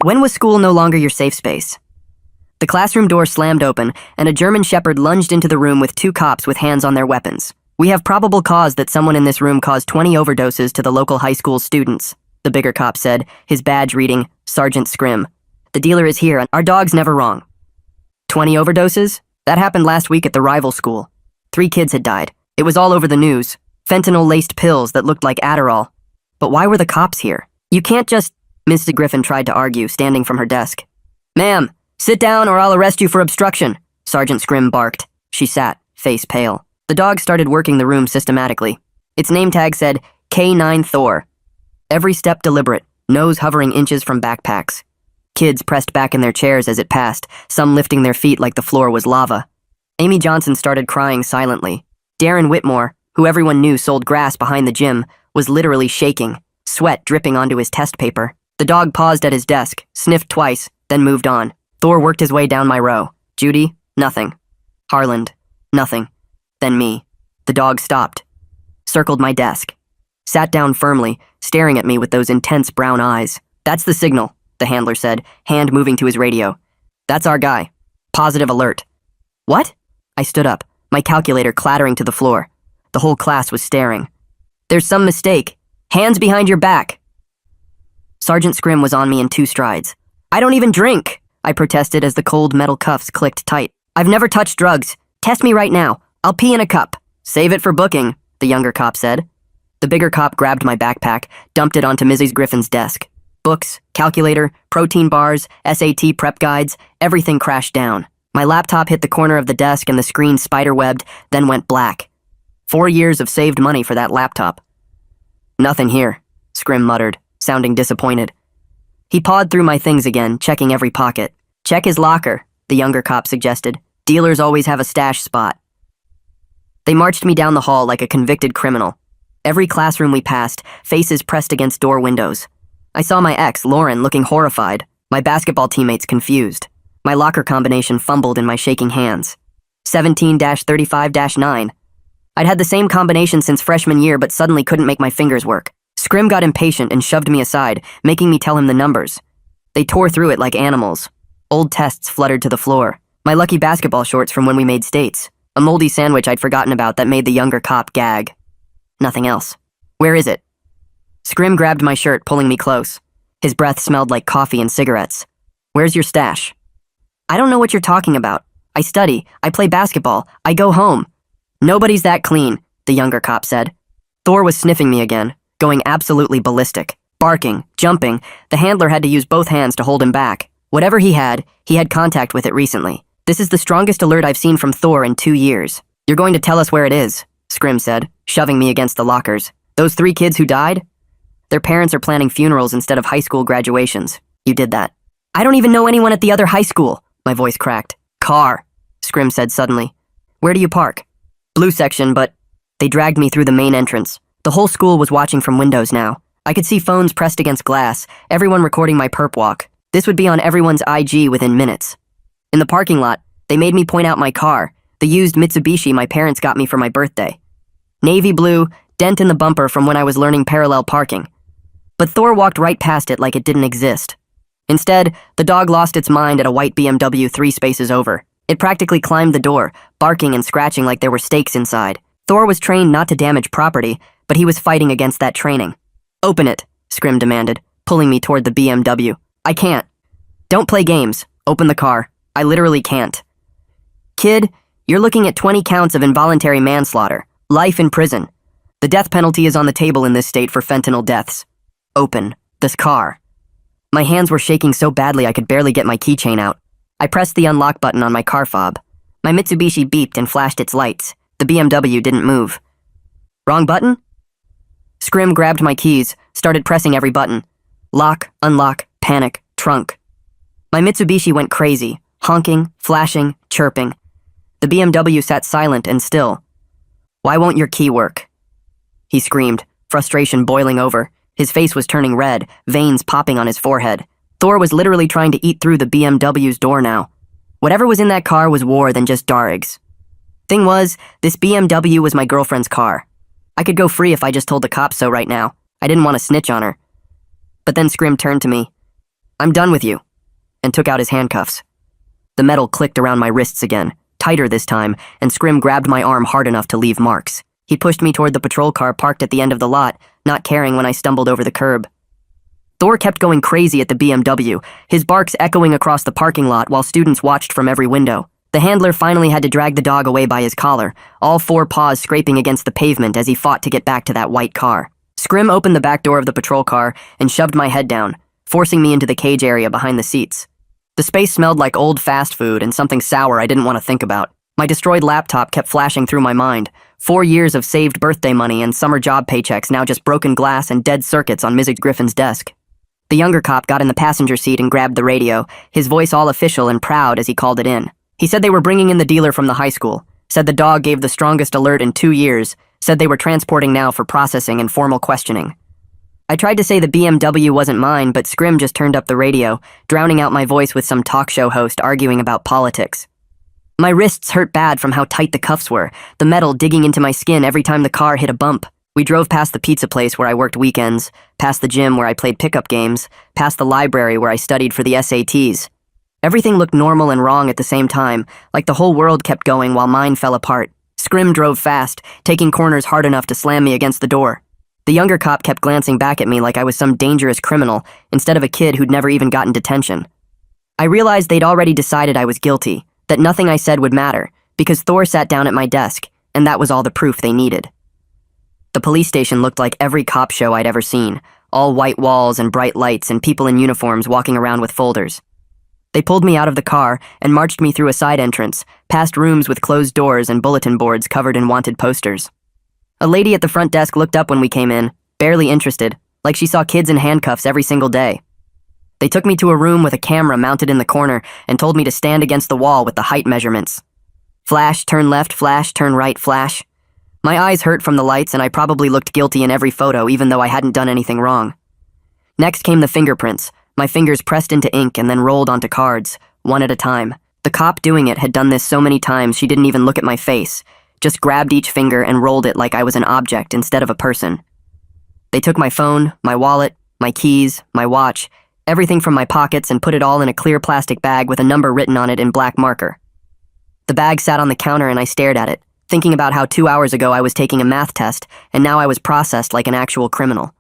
When was school no longer your safe space? The classroom door slammed open, and a German shepherd lunged into the room with two cops with hands on their weapons. "We have probable cause that someone in this room caused 20 overdoses to the local high school students," the bigger cop said, his badge reading Sergeant Scrim. "The dealer is here, and our dog's never wrong." 20 overdoses? That happened last week at the rival school. 3 kids had died. It was all over the news. Fentanyl-laced pills that looked like Adderall. But why were the cops here? "You can't just..." Mrs. Griffin tried to argue, standing from her desk. "Ma'am, sit down or I'll arrest you for obstruction," Sergeant Scrim barked. She sat, face pale. The dog started working the room systematically. Its name tag said, K9 Thor. Every step deliberate, nose hovering inches from backpacks. Kids pressed back in their chairs as it passed, some lifting their feet like the floor was lava. Amy Johnson started crying silently. Darren Whitmore, who everyone knew sold grass behind the gym, was literally shaking, sweat dripping onto his test paper. The dog paused at his desk, sniffed twice, then moved on. Thor worked his way down my row. Judy, nothing. Harland, nothing. Then me. The dog stopped, circled my desk, sat down firmly, staring at me with those intense brown eyes. "That's the signal," the handler said, hand moving to his radio. "That's our guy. Positive alert." "What?" I stood up, my calculator clattering to the floor. The whole class was staring. "There's some mistake. Hands behind your back." Sergeant Scrim was on me in 2 strides. "I don't even drink," I protested as the cold metal cuffs clicked tight. "I've never touched drugs. Test me right now. I'll pee in a cup." "Save it for booking," the younger cop said. The bigger cop grabbed my backpack, dumped it onto Mrs. Griffin's desk. Books, calculator, protein bars, SAT prep guides, everything crashed down. My laptop hit the corner of the desk and the screen spiderwebbed, then went black. 4 years of saved money for that laptop. "Nothing here," Scrim muttered, sounding disappointed. He pawed through my things again, checking every pocket. "Check his locker," the younger cop suggested. "Dealers always have a stash spot." They marched me down the hall like a convicted criminal. Every classroom we passed, faces pressed against door windows. I saw my ex, Lauren, looking horrified, my basketball teammates confused. My locker combination fumbled in my shaking hands. 17-35-9. I'd had the same combination since freshman year, but suddenly couldn't make my fingers work. Scrim got impatient and shoved me aside, making me tell him the numbers. They tore through it like animals. Old tests fluttered to the floor. My lucky basketball shorts from when we made states. A moldy sandwich I'd forgotten about that made the younger cop gag. Nothing else. "Where is it?" Scrim grabbed my shirt, pulling me close. His breath smelled like coffee and cigarettes. "Where's your stash?" "I don't know what you're talking about. I study, I play basketball, I go home." "Nobody's that clean," the younger cop said. Thor was sniffing me again, going absolutely ballistic. Barking, jumping, the handler had to use both hands to hold him back. Whatever he had contact with it recently. "This is the strongest alert I've seen from Thor in 2 years. You're going to tell us where it is," Scrim said, shoving me against the lockers. "Those 3 kids who died? Their parents are planning funerals instead of high school graduations. You did that." "I don't even know anyone at the other high school," my voice cracked. "Car," Scrim said suddenly. "Where do you park?" "Blue section, but..." They dragged me through the main entrance. The whole school was watching from windows now. I could see phones pressed against glass, everyone recording my perp walk. This would be on everyone's IG within minutes. In the parking lot, they made me point out my car, the used Mitsubishi my parents got me for my birthday. Navy blue, dent in the bumper from when I was learning parallel parking. But Thor walked right past it like it didn't exist. Instead, the dog lost its mind at a white BMW 3 spaces over. It practically climbed the door, barking and scratching like there were stakes inside. Thor was trained not to damage property, but he was fighting against that training. "Open it," Scrim demanded, pulling me toward the BMW. "I can't." "Don't play games. Open the car. I literally can't." "Kid, you're looking at 20 counts of involuntary manslaughter. Life in prison. The death penalty is on the table in this state for fentanyl deaths. Open this car." My hands were shaking so badly I could barely get my keychain out. I pressed the unlock button on my car fob. My Mitsubishi beeped and flashed its lights. The BMW didn't move. "Wrong button?" Scrim grabbed my keys, started pressing every button. Lock, unlock, panic, trunk. My Mitsubishi went crazy, honking, flashing, chirping. The BMW sat silent and still. "Why won't your key work?" He screamed, frustration boiling over. His face was turning red, veins popping on his forehead. Thor was literally trying to eat through the BMW's door now. Whatever was in that car was more than just Darig's. Thing was, this BMW was my girlfriend's car. I could go free if I just told the cops so right now. I didn't want to snitch on her. But then Scrim turned to me. "I'm done with you," and took out his handcuffs. The metal clicked around my wrists again, tighter this time, and Scrim grabbed my arm hard enough to leave marks. He pushed me toward the patrol car parked at the end of the lot, not caring when I stumbled over the curb. Thor kept going crazy at the BMW, his barks echoing across the parking lot while students watched from every window. The handler finally had to drag the dog away by his collar, all four paws scraping against the pavement as he fought to get back to that white car. Scrim opened the back door of the patrol car and shoved my head down, forcing me into the cage area behind the seats. The space smelled like old fast food and something sour I didn't want to think about. My destroyed laptop kept flashing through my mind. 4 years of saved birthday money and summer job paychecks, now just broken glass and dead circuits on Mrs. Griffin's desk. The younger cop got in the passenger seat and grabbed the radio, his voice all official and proud as he called it in. He said they were bringing in the dealer from the high school, said the dog gave the strongest alert in 2 years, said they were transporting now for processing and formal questioning. I tried to say the BMW wasn't mine, but Scrim just turned up the radio, drowning out my voice with some talk show host arguing about politics. My wrists hurt bad from how tight the cuffs were, the metal digging into my skin every time the car hit a bump. We drove past the pizza place where I worked weekends, past the gym where I played pickup games, past the library where I studied for the SATs. Everything looked normal and wrong at the same time, like the whole world kept going while mine fell apart. Scrim drove fast, taking corners hard enough to slam me against the door. The younger cop kept glancing back at me like I was some dangerous criminal, instead of a kid who'd never even gotten detention. I realized they'd already decided I was guilty, that nothing I said would matter, because Thor sat down at my desk, and that was all the proof they needed. The police station looked like every cop show I'd ever seen, all white walls and bright lights and people in uniforms walking around with folders. They pulled me out of the car and marched me through a side entrance, past rooms with closed doors and bulletin boards covered in wanted posters. A lady at the front desk looked up when we came in, barely interested, like she saw kids in handcuffs every single day. They took me to a room with a camera mounted in the corner and told me to stand against the wall with the height measurements. Flash, turn left, flash, turn right, flash. My eyes hurt from the lights and I probably looked guilty in every photo even though I hadn't done anything wrong. Next came the fingerprints, my fingers pressed into ink and then rolled onto cards, one at a time. The cop doing it had done this so many times she didn't even look at my face, just grabbed each finger and rolled it like I was an object instead of a person. They took my phone, my wallet, my keys, my watch, everything from my pockets and put it all in a clear plastic bag with a number written on it in black marker. The bag sat on the counter and I stared at it, thinking about how 2 hours ago I was taking a math test and now I was processed like an actual criminal.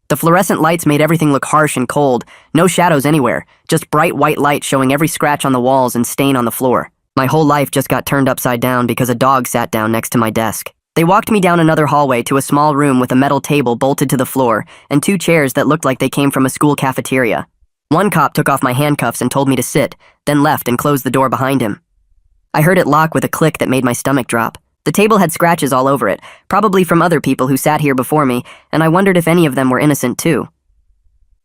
The fluorescent lights made everything look harsh and cold, no shadows anywhere, just bright white light showing every scratch on the walls and stain on the floor. My whole life just got turned upside down because a dog sat down next to my desk. They walked me down another hallway to a small room with a metal table bolted to the floor and 2 chairs that looked like they came from a school cafeteria. One cop took off my handcuffs and told me to sit, then left and closed the door behind him. I heard it lock with a click that made my stomach drop. The table had scratches all over it, probably from other people who sat here before me, and I wondered if any of them were innocent too.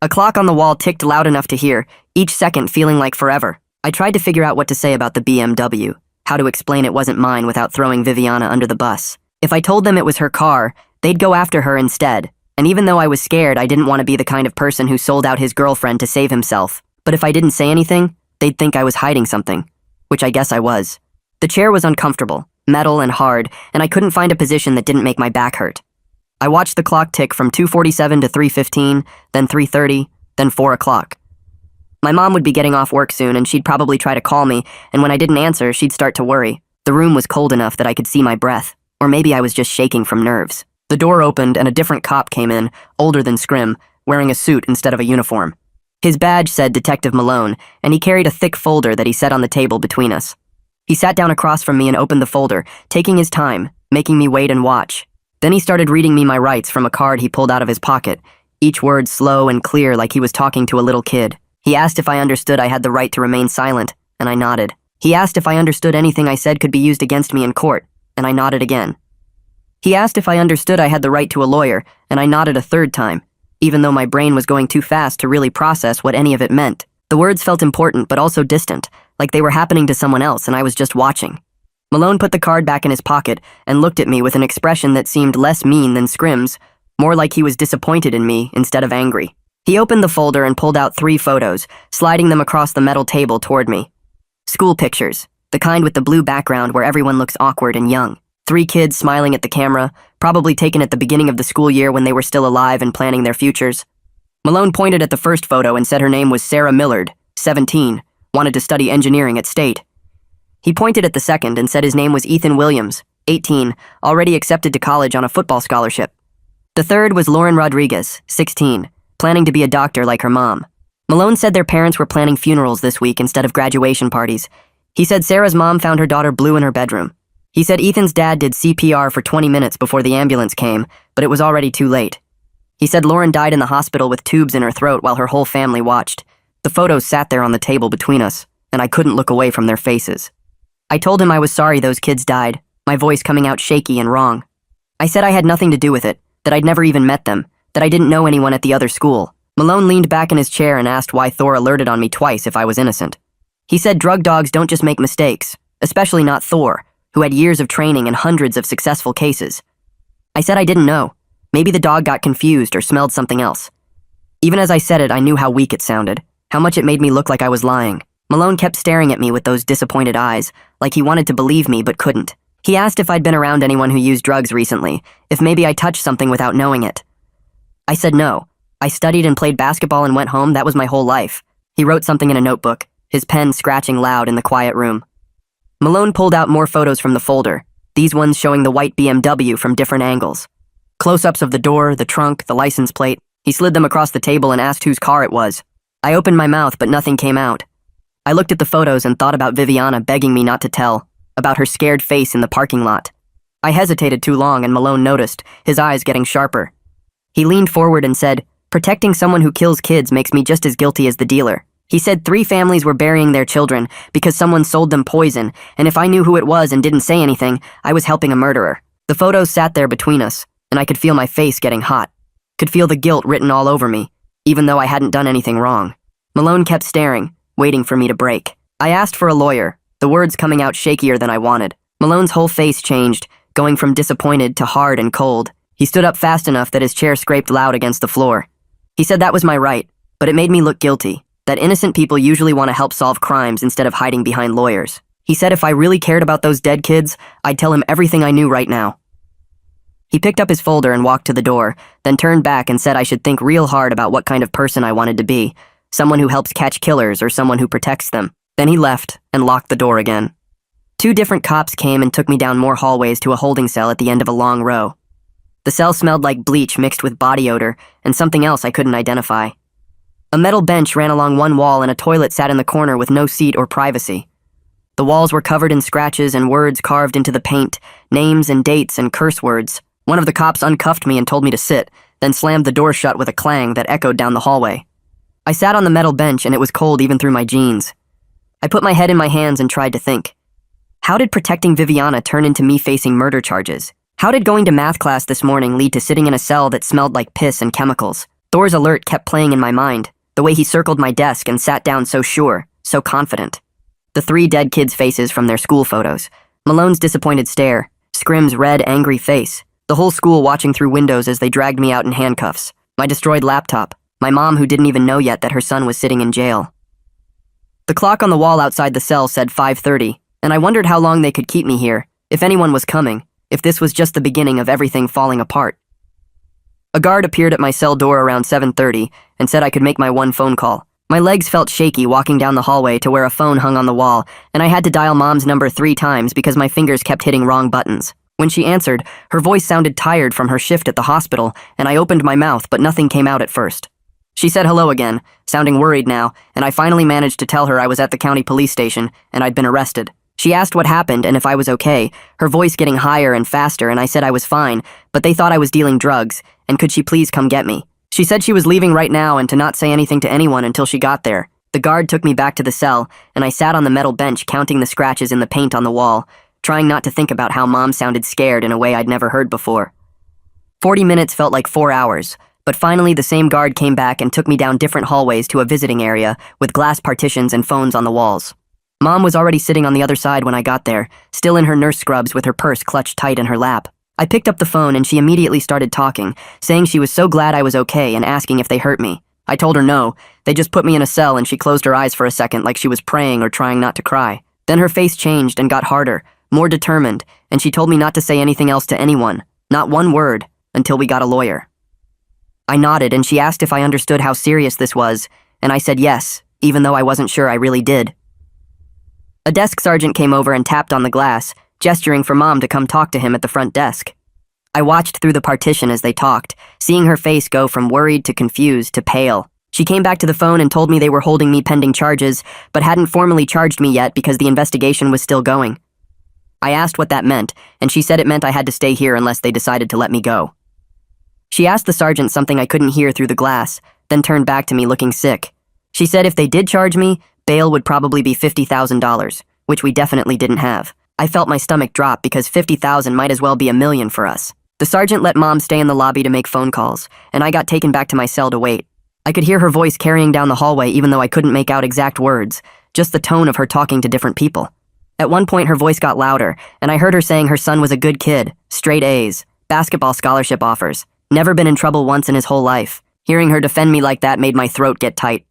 A clock on the wall ticked loud enough to hear, each second feeling like forever. I tried to figure out what to say about the BMW, how to explain it wasn't mine without throwing Viviana under the bus. If I told them it was her car, they'd go after her instead, and even though I was scared, I didn't want to be the kind of person who sold out his girlfriend to save himself. But if I didn't say anything, they'd think I was hiding something, which I guess I was. The chair was uncomfortable, metal and hard, and I couldn't find a position that didn't make my back hurt. I watched the clock tick from 2:47 to 3:15, then 3:30, then 4 o'clock. My mom would be getting off work soon and she'd probably try to call me, and when I didn't answer, she'd start to worry. The room was cold enough that I could see my breath, or maybe I was just shaking from nerves. The door opened and a different cop came in, older than Scrim, wearing a suit instead of a uniform. His badge said Detective Malone, and he carried a thick folder that he set on the table between us. He sat down across from me and opened the folder, taking his time, making me wait and watch. Then he started reading me my rights from a card he pulled out of his pocket, each word slow and clear like he was talking to a little kid. He asked if I understood I had the right to remain silent, and I nodded. He asked if I understood anything I said could be used against me in court, and I nodded again. He asked if I understood I had the right to a lawyer, and I nodded a third time, even though my brain was going too fast to really process what any of it meant. The words felt important but also distant, like they were happening to someone else and I was just watching. Malone put the card back in his pocket and looked at me with an expression that seemed less mean than Scrim's, more like he was disappointed in me instead of angry. He opened the folder and pulled out 3 photos, sliding them across the metal table toward me. School pictures, the kind with the blue background where everyone looks awkward and young. 3 kids smiling at the camera, probably taken at the beginning of the school year when they were still alive and planning their futures. Malone pointed at the first photo and said her name was Sarah Millard, 17, wanted to study engineering at State. He pointed at the second and said his name was Ethan Williams, 18, already accepted to college on a football scholarship. The third was Lauren Rodriguez, 16, planning to be a doctor like her mom. Malone said their parents were planning funerals this week instead of graduation parties. He said Sarah's mom found her daughter blue in her bedroom. He said Ethan's dad did CPR for 20 minutes before the ambulance came, but it was already too late. He said Lauren died in the hospital with tubes in her throat while her whole family watched. The photos sat there on the table between us, and I couldn't look away from their faces. I told him I was sorry those kids died, my voice coming out shaky and wrong. I said I had nothing to do with it, that I'd never even met them, that I didn't know anyone at the other school. Malone leaned back in his chair and asked why Thor alerted on me twice if I was innocent. He said drug dogs don't just make mistakes, especially not Thor, who had years of training and hundreds of successful cases. I said I didn't know. Maybe the dog got confused or smelled something else. Even as I said it, I knew how weak it sounded, how much it made me look like I was lying. Malone kept staring at me with those disappointed eyes, like he wanted to believe me but couldn't. He asked if I'd been around anyone who used drugs recently, if maybe I touched something without knowing it. I said no. I studied and played basketball and went home, that was my whole life. He wrote something in a notebook, his pen scratching loud in the quiet room. Malone pulled out more photos from the folder, these ones showing the white BMW from different angles. Close-ups of the door, the trunk, the license plate. He slid them across the table and asked whose car it was. I opened my mouth, but nothing came out. I looked at the photos and thought about Viviana begging me not to tell, about her scared face in the parking lot. I hesitated too long and Malone noticed, his eyes getting sharper. He leaned forward and said, "Protecting someone who kills kids makes me just as guilty as the dealer." He said 3 families were burying their children because someone sold them poison, and if I knew who it was and didn't say anything, I was helping a murderer. The photos sat there between us, and I could feel my face getting hot. Could feel the guilt written all over me, even though I hadn't done anything wrong. Malone kept staring, waiting for me to break. I asked for a lawyer, the words coming out shakier than I wanted. Malone's whole face changed, going from disappointed to hard and cold. He stood up fast enough that his chair scraped loud against the floor. He said that was my right, but it made me look guilty, that innocent people usually want to help solve crimes instead of hiding behind lawyers. He said if I really cared about those dead kids, I'd tell him everything I knew right now. He picked up his folder and walked to the door, then turned back and said I should think real hard about what kind of person I wanted to be, someone who helps catch killers or someone who protects them. Then he left and locked the door again. 2 different cops came and took me down more hallways to a holding cell at the end of a long row. The cell smelled like bleach mixed with body odor and something else I couldn't identify. A metal bench ran along one wall and a toilet sat in the corner with no seat or privacy. The walls were covered in scratches and words carved into the paint, names and dates and curse words. One of the cops uncuffed me and told me to sit, then slammed the door shut with a clang that echoed down the hallway. I sat on the metal bench and it was cold even through my jeans. I put my head in my hands and tried to think. How did protecting Viviana turn into me facing murder charges? How did going to math class this morning lead to sitting in a cell that smelled like piss and chemicals? Thor's alert kept playing in my mind, the way he circled my desk and sat down so sure, so confident. The 3 dead kids' faces from their school photos. Malone's disappointed stare, Scrim's red, angry face, the whole school watching through windows as they dragged me out in handcuffs, my destroyed laptop, my mom who didn't even know yet that her son was sitting in jail. The clock on the wall outside the cell said 5:30, and I wondered how long they could keep me here, if anyone was coming, if this was just the beginning of everything falling apart. A guard appeared at my cell door around 7:30 and said I could make my one phone call. My legs felt shaky walking down the hallway to where a phone hung on the wall, and I had to dial Mom's number 3 times because my fingers kept hitting wrong buttons. When she answered, her voice sounded tired from her shift at the hospital, and I opened my mouth, but nothing came out at first. She said hello again, sounding worried now, and I finally managed to tell her I was at the county police station and I'd been arrested. She asked what happened and if I was okay, her voice getting higher and faster, and I said I was fine, but they thought I was dealing drugs, and could she please come get me? She said she was leaving right now and to not say anything to anyone until she got there. The guard took me back to the cell, and I sat on the metal bench counting the scratches in the paint on the wall, trying not to think about how Mom sounded scared in a way I'd never heard before. 40 minutes felt like 4 hours, but finally the same guard came back and took me down different hallways to a visiting area with glass partitions and phones on the walls. Mom was already sitting on the other side when I got there, still in her nurse scrubs with her purse clutched tight in her lap. I picked up the phone and she immediately started talking, saying she was so glad I was okay and asking if they hurt me. I told her no, they just put me in a cell, and she closed her eyes for a second like she was praying or trying not to cry. Then her face changed and got harder, more determined, and she told me not to say anything else to anyone, not one word, until we got a lawyer. I nodded, and she asked if I understood how serious this was, and I said yes, even though I wasn't sure I really did. A desk sergeant came over and tapped on the glass, gesturing for Mom to come talk to him at the front desk. I watched through the partition as they talked, seeing her face go from worried to confused to pale. She came back to the phone and told me they were holding me pending charges, but hadn't formally charged me yet because the investigation was still going. I asked what that meant, and she said it meant I had to stay here unless they decided to let me go. She asked the sergeant something I couldn't hear through the glass, then turned back to me looking sick. She said if they did charge me, bail would probably be $50,000, which we definitely didn't have. I felt my stomach drop because $50,000 might as well be $1 million for us. The sergeant let Mom stay in the lobby to make phone calls, and I got taken back to my cell to wait. I could hear her voice carrying down the hallway even though I couldn't make out exact words, just the tone of her talking to different people. At one point her voice got louder, and I heard her saying her son was a good kid, straight A's, basketball scholarship offers, never been in trouble once in his whole life. Hearing her defend me like that made my throat get tight.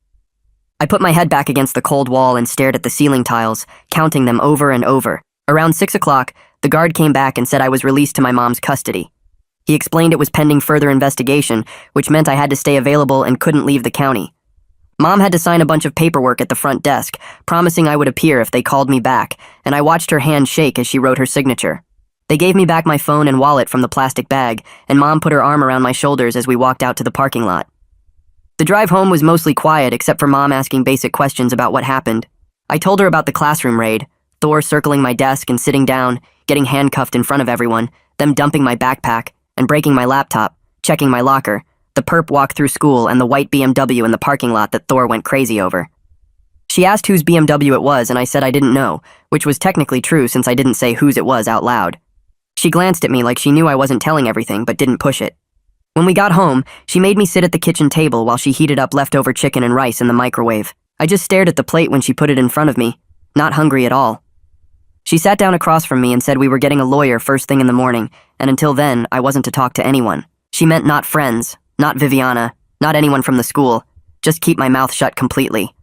I put my head back against the cold wall and stared at the ceiling tiles, counting them over and over. Around 6 o'clock, the guard came back and said I was released to my mom's custody. He explained it was pending further investigation, which meant I had to stay available and couldn't leave the county. Mom had to sign a bunch of paperwork at the front desk, promising I would appear if they called me back, and I watched her hand shake as she wrote her signature. They gave me back my phone and wallet from the plastic bag, and Mom put her arm around my shoulders as we walked out to the parking lot. The drive home was mostly quiet except for Mom asking basic questions about what happened. I told her about the classroom raid, Thor circling my desk and sitting down, getting handcuffed in front of everyone, them dumping my backpack, and breaking my laptop, checking my locker, the perp walk through school, and the white BMW in the parking lot that Thor went crazy over. She asked whose BMW it was, and I said I didn't know, which was technically true since I didn't say whose it was out loud. She glanced at me like she knew I wasn't telling everything but didn't push it. When we got home, she made me sit at the kitchen table while she heated up leftover chicken and rice in the microwave. I just stared at the plate when she put it in front of me, not hungry at all. She sat down across from me and said we were getting a lawyer first thing in the morning, and until then, I wasn't to talk to anyone. She meant not friends, not Viviana, not anyone from the school, just keep my mouth shut completely.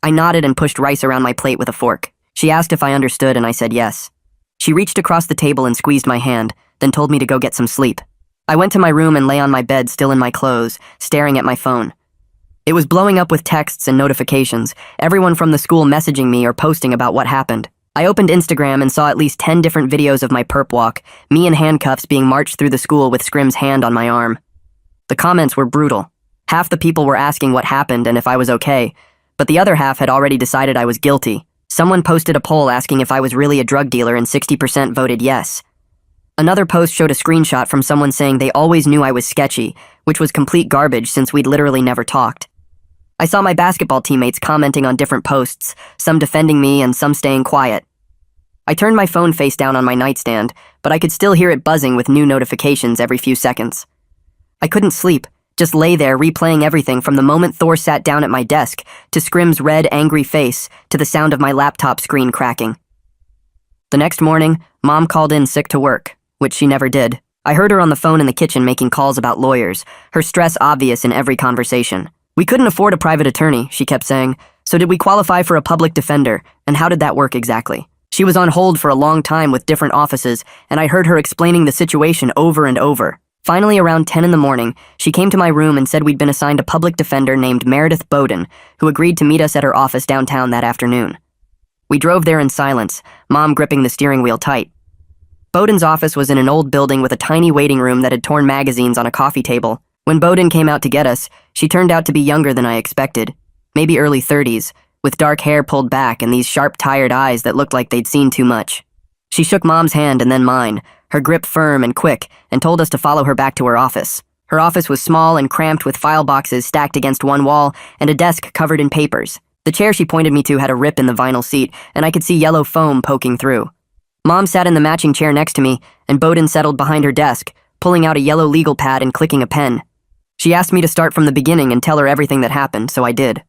I nodded and pushed rice around my plate with a fork. She asked if I understood, and I said yes. She reached across the table and squeezed my hand, then told me to go get some sleep. I went to my room and lay on my bed still in my clothes, staring at my phone. It was blowing up with texts and notifications, everyone from the school messaging me or posting about what happened. I opened Instagram and saw at least 10 different videos of my perp walk, me in handcuffs being marched through the school with Scrim's hand on my arm. The comments were brutal. Half the people were asking what happened and if I was okay, but the other half had already decided I was guilty. Someone posted a poll asking if I was really a drug dealer and 60% voted yes. Another post showed a screenshot from someone saying they always knew I was sketchy, which was complete garbage since we'd literally never talked. I saw my basketball teammates commenting on different posts, some defending me and some staying quiet. I turned my phone face down on my nightstand, but I could still hear it buzzing with new notifications every few seconds. I couldn't sleep, just lay there replaying everything from the moment Thor sat down at my desk, to Scrim's red, angry face, to the sound of my laptop screen cracking. The next morning, Mom called in sick to work, which she never did. I heard her on the phone in the kitchen making calls about lawyers, her stress obvious in every conversation. We couldn't afford a private attorney, she kept saying, so did we qualify for a public defender, and how did that work exactly? She was on hold for a long time with different offices, and I heard her explaining the situation over and over. Finally, around 10 in the morning, she came to my room and said we'd been assigned a public defender named Meredith Bowden, who agreed to meet us at her office downtown that afternoon. We drove there in silence, Mom gripping the steering wheel tight. Bowden's office was in an old building with a tiny waiting room that had torn magazines on a coffee table. When Bowden came out to get us, she turned out to be younger than I expected, maybe early 30s, with dark hair pulled back and these sharp, tired eyes that looked like they'd seen too much. She shook Mom's hand and then mine, her grip firm and quick, and told us to follow her back to her office. Her office was small and cramped with file boxes stacked against one wall and a desk covered in papers. The chair she pointed me to had a rip in the vinyl seat, and I could see yellow foam poking through. Mom sat in the matching chair next to me, and Bowden settled behind her desk, pulling out a yellow legal pad and clicking a pen. She asked me to start from the beginning and tell her everything that happened, so I did.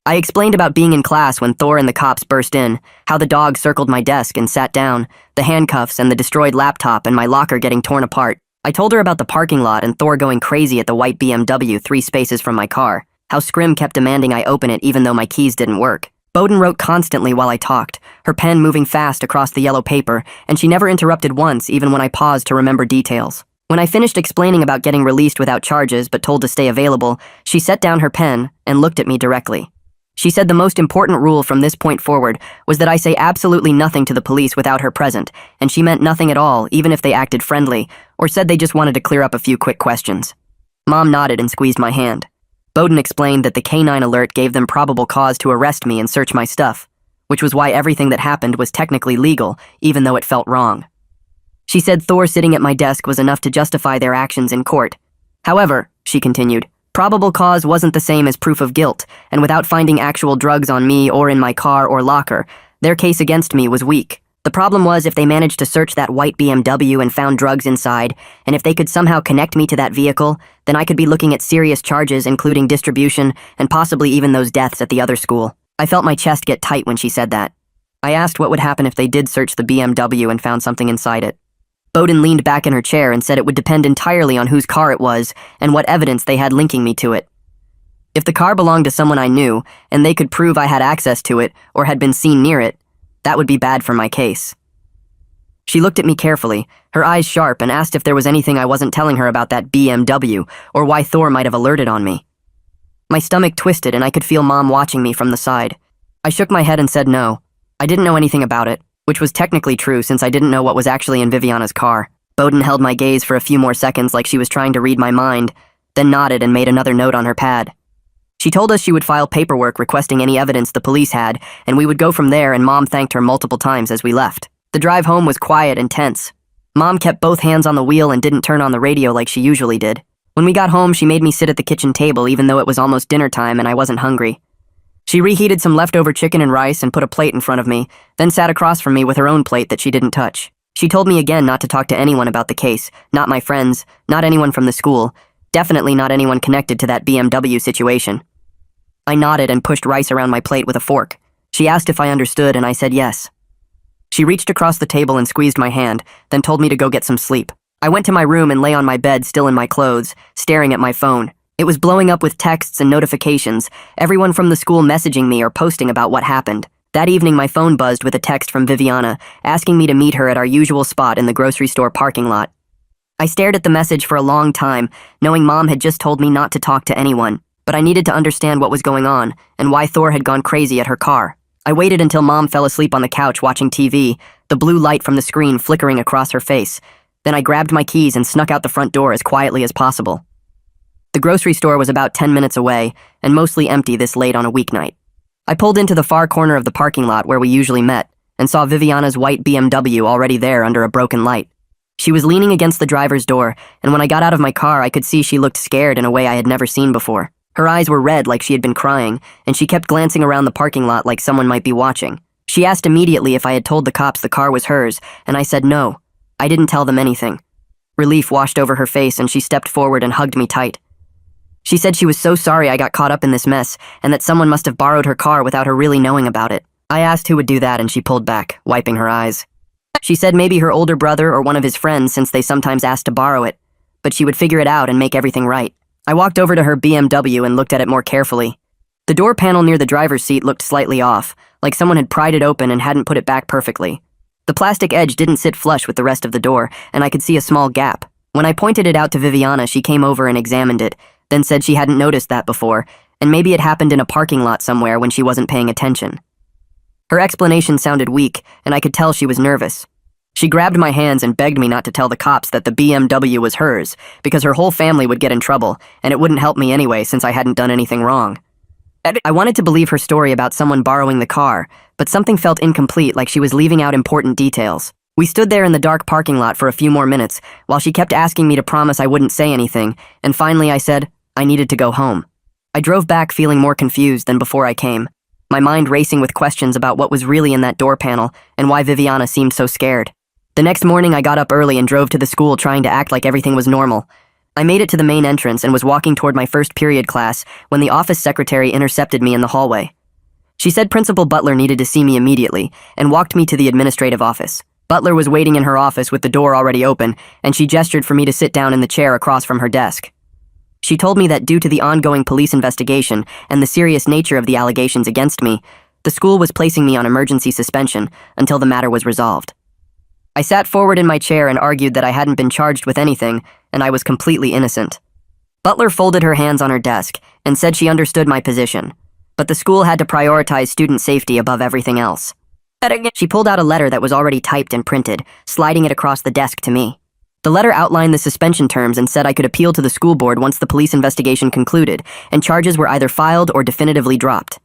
I explained about being in class when Thor and the cops burst in, how the dog circled my desk and sat down, the handcuffs and the destroyed laptop and my locker getting torn apart. I told her about the parking lot and Thor going crazy at the white BMW 3 spaces from my car, how Scrim kept demanding I open it even though my keys didn't work. Bowden wrote constantly while I talked, her pen moving fast across the yellow paper, and she never interrupted once even when I paused to remember details. When I finished explaining about getting released without charges but told to stay available, she set down her pen and looked at me directly. She said the most important rule from this point forward was that I say absolutely nothing to the police without her present, and she meant nothing at all, even if they acted friendly, or said they just wanted to clear up a few quick questions. Mom nodded and squeezed my hand. Bowden explained that the canine alert gave them probable cause to arrest me and search my stuff, which was why everything that happened was technically legal, even though it felt wrong. She said Thor sitting at my desk was enough to justify their actions in court. However, she continued, probable cause wasn't the same as proof of guilt, and without finding actual drugs on me or in my car or locker, their case against me was weak. The problem was if they managed to search that white BMW and found drugs inside, and if they could somehow connect me to that vehicle, then I could be looking at serious charges including distribution and possibly even those deaths at the other school. I felt my chest get tight when she said that. I asked what would happen if they did search the BMW and found something inside it. Bowden leaned back in her chair and said it would depend entirely on whose car it was and what evidence they had linking me to it. If the car belonged to someone I knew, and they could prove I had access to it or had been seen near it, that would be bad for my case. She looked at me carefully, her eyes sharp, and asked if there was anything I wasn't telling her about that BMW or why Thor might have alerted on me. My stomach twisted and I could feel Mom watching me from the side. I shook my head and said no. I didn't know anything about it, which was technically true since I didn't know what was actually in Viviana's car. Bowden held my gaze for a few more seconds like she was trying to read my mind, then nodded and made another note on her pad. She told us she would file paperwork requesting any evidence the police had, and we would go from there, and Mom thanked her multiple times as we left. The drive home was quiet and tense. Mom kept both hands on the wheel and didn't turn on the radio like she usually did. When we got home, she made me sit at the kitchen table even though it was almost dinner time and I wasn't hungry. She reheated some leftover chicken and rice and put a plate in front of me, then sat across from me with her own plate that she didn't touch. She told me again not to talk to anyone about the case, not my friends, not anyone from the school, definitely not anyone connected to that BMW situation. I nodded and pushed rice around my plate with a fork. She asked if I understood and I said yes. She reached across the table and squeezed my hand, then told me to go get some sleep. I went to my room and lay on my bed still in my clothes, staring at my phone. It was blowing up with texts and notifications, everyone from the school messaging me or posting about what happened. That evening my phone buzzed with a text from Viviana, asking me to meet her at our usual spot in the grocery store parking lot. I stared at the message for a long time, knowing Mom had just told me not to talk to anyone, but I needed to understand what was going on and why Thor had gone crazy at her car. I waited until Mom fell asleep on the couch watching TV, the blue light from the screen flickering across her face. Then I grabbed my keys and snuck out the front door as quietly as possible. The grocery store was about 10 minutes away, and mostly empty this late on a weeknight. I pulled into the far corner of the parking lot where we usually met, and saw Viviana's white BMW already there under a broken light. She was leaning against the driver's door, and when I got out of my car I could see she looked scared in a way I had never seen before. Her eyes were red like she had been crying, and she kept glancing around the parking lot like someone might be watching. She asked immediately if I had told the cops the car was hers, and I said no. I didn't tell them anything. Relief washed over her face and she stepped forward and hugged me tight. She said she was so sorry I got caught up in this mess and that someone must have borrowed her car without her really knowing about it. I asked who would do that and she pulled back, wiping her eyes. She said maybe her older brother or one of his friends since they sometimes asked to borrow it, but she would figure it out and make everything right. I walked over to her BMW and looked at it more carefully. The door panel near the driver's seat looked slightly off, like someone had pried it open and hadn't put it back perfectly. The plastic edge didn't sit flush with the rest of the door, and I could see a small gap. When I pointed it out to Viviana, she came over and examined it, then said she hadn't noticed that before, and maybe it happened in a parking lot somewhere when she wasn't paying attention. Her explanation sounded weak, and I could tell she was nervous. She grabbed my hands and begged me not to tell the cops that the BMW was hers, because her whole family would get in trouble, and it wouldn't help me anyway since I hadn't done anything wrong. I wanted to believe her story about someone borrowing the car, but something felt incomplete, like she was leaving out important details. We stood there in the dark parking lot for a few more minutes, while she kept asking me to promise I wouldn't say anything, and finally I said I needed to go home. I drove back feeling more confused than before I came, my mind racing with questions about what was really in that door panel and why Viviana seemed so scared. The next morning I got up early and drove to the school trying to act like everything was normal. I made it to the main entrance and was walking toward my first period class when the office secretary intercepted me in the hallway. She said Principal Butler needed to see me immediately and walked me to the administrative office. Butler was waiting in her office with the door already open, and she gestured for me to sit down in the chair across from her desk. She told me that due to the ongoing police investigation and the serious nature of the allegations against me, the school was placing me on emergency suspension until the matter was resolved. I sat forward in my chair and argued that I hadn't been charged with anything, and I was completely innocent. Butler folded her hands on her desk and said she understood my position, but the school had to prioritize student safety above everything else. She pulled out a letter that was already typed and printed, sliding it across the desk to me. The letter outlined the suspension terms and said I could appeal to the school board once the police investigation concluded, and charges were either filed or definitively dropped.